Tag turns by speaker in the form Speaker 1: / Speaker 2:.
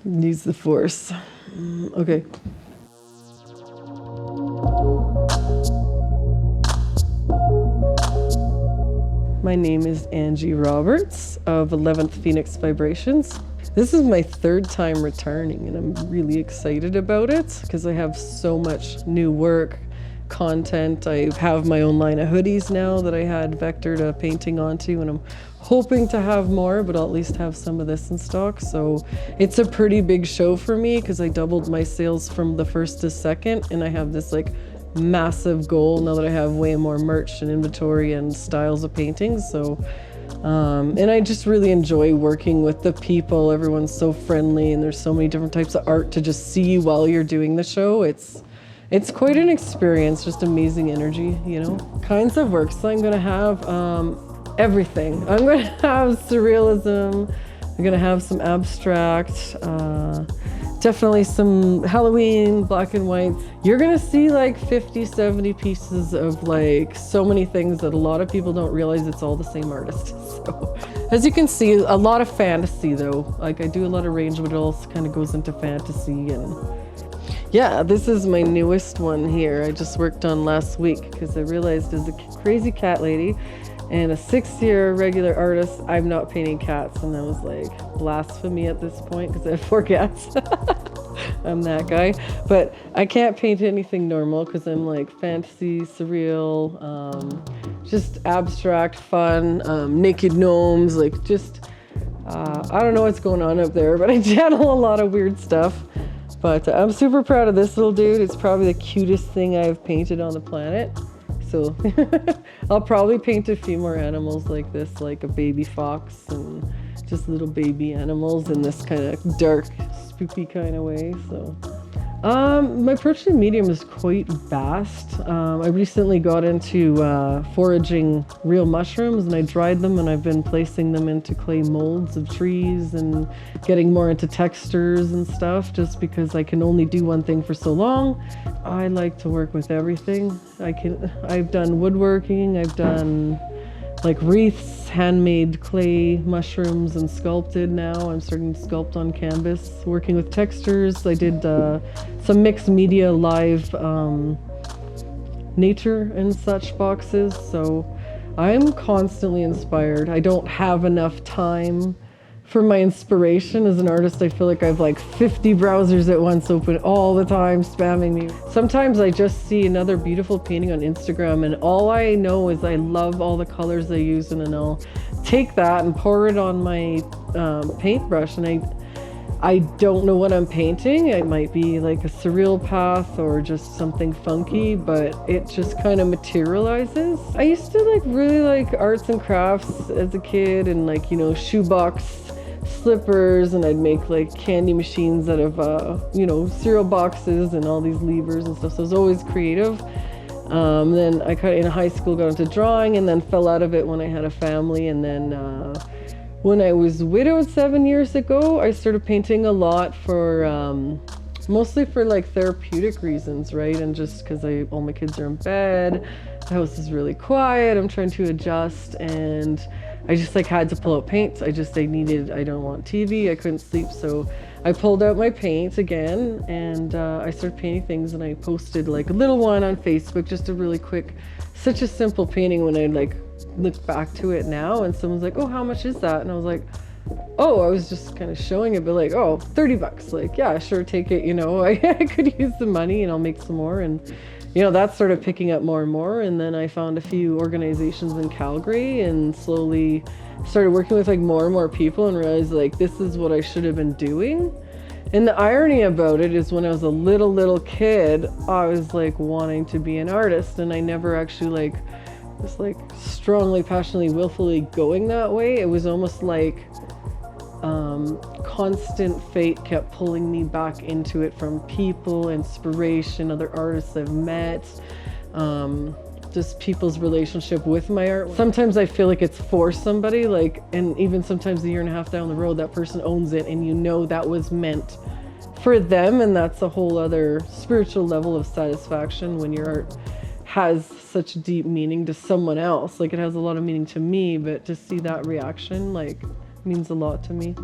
Speaker 1: Needs the force. Okay. My name is Angie Roberts of 11th Phoenix Vibrations. This is my third time returning, and I'm really excited about it because I have so much new work, content. I have my own line of hoodies now that I had vectored a painting onto, and I'm hoping to have more, but I'll at least have some of this in stock. So it's a pretty big show for me because I doubled my sales from the first to second, and I have this like massive goal now that I have way more merch and inventory and styles of paintings. So and I just really enjoy working with the people. Everyone's so friendly, and there's so many different types of art to just see while you're doing the show. It's quite an experience, just amazing energy, you know. Kinds of works, so I'm gonna have everything. I'm gonna have surrealism, I'm gonna have some abstract, definitely some Halloween, black and white. You're gonna see like 50, 70 pieces of like so many things that a lot of people don't realize it's all the same artist. So, as you can see, a lot of fantasy though. Like I do a lot of range, but it also kind of goes into fantasy. And yeah, this is my newest one here. I just worked on last week because I realized as a crazy cat lady and a 6-year regular artist, I'm not painting cats. And I was like, blasphemy at this point because I have 4 cats. I'm that guy. But I can't paint anything normal because I'm like fantasy, surreal, just abstract, fun, naked gnomes, like just, I don't know what's going on up there, but I channel a lot of weird stuff. But I'm super proud of this little dude. It's probably the cutest thing I've painted on the planet. So I'll probably paint a few more animals like this, like a baby fox and just little baby animals in this kind of dark, spooky kind of way. So my approach to medium is quite vast. I recently got into foraging real mushrooms, and I dried them, and I've been placing them into clay molds of trees and getting more into textures and stuff, just because I can only do one thing for so long. I like to work with everything. I've done woodworking, I've done like wreaths, handmade clay mushrooms, and sculpted now. I'm starting to sculpt on canvas, working with textures. I did some mixed media live nature and such boxes. So I'm constantly inspired. I don't have enough time for my inspiration. As an artist, I feel like I've like 50 browsers at once open all the time, spamming me. Sometimes I just see another beautiful painting on Instagram, and all I know is I love all the colors they use, and then I'll take that and pour it on my paintbrush, and I don't know what I'm painting. It might be like a surreal path or just something funky, but it just kind of materializes. I used to like really like arts and crafts as a kid, and like, you know, shoebox slippers, and I'd make like candy machines out of you know, cereal boxes and all these levers and stuff. So I was always creative. Then I kind of in high school got into drawing, and then fell out of it when I had a family. And then when I was widowed 7 years ago, I started painting a lot for mostly for like therapeutic reasons, right? And just because all my kids are in bed, the house is really quiet, I'm trying to adjust, and I just like had to pull out paints. I don't want TV, I couldn't sleep, so I pulled out my paint again, and I started painting things, and I posted like a little one on Facebook, just a really quick, such a simple painting. When I like look back to it now, and someone's like, oh, how much is that? And I was like, oh, I was just kind of showing it, but like, oh, $30. Like, yeah, sure, take it, you know. I could use the money and I'll make some more. And you know, that's sort of picking up more and more. And then I found a few organizations in Calgary and slowly started working with like more and more people, and realized like this is what I should have been doing. And the irony about it is, when I was a little kid, I was like wanting to be an artist, and I never actually like was like strongly, passionately, willfully going that way. It was almost like constant fate kept pulling me back into it, from people, inspiration, other artists I've met, just people's relationship with my art. Sometimes I feel like it's for somebody, like, and even sometimes a year and a half down the road, that person owns it, and you know that was meant for them, and that's a whole other spiritual level of satisfaction when your art has such deep meaning to someone else. Like, it has a lot of meaning to me, but to see that reaction, like, means a lot to me.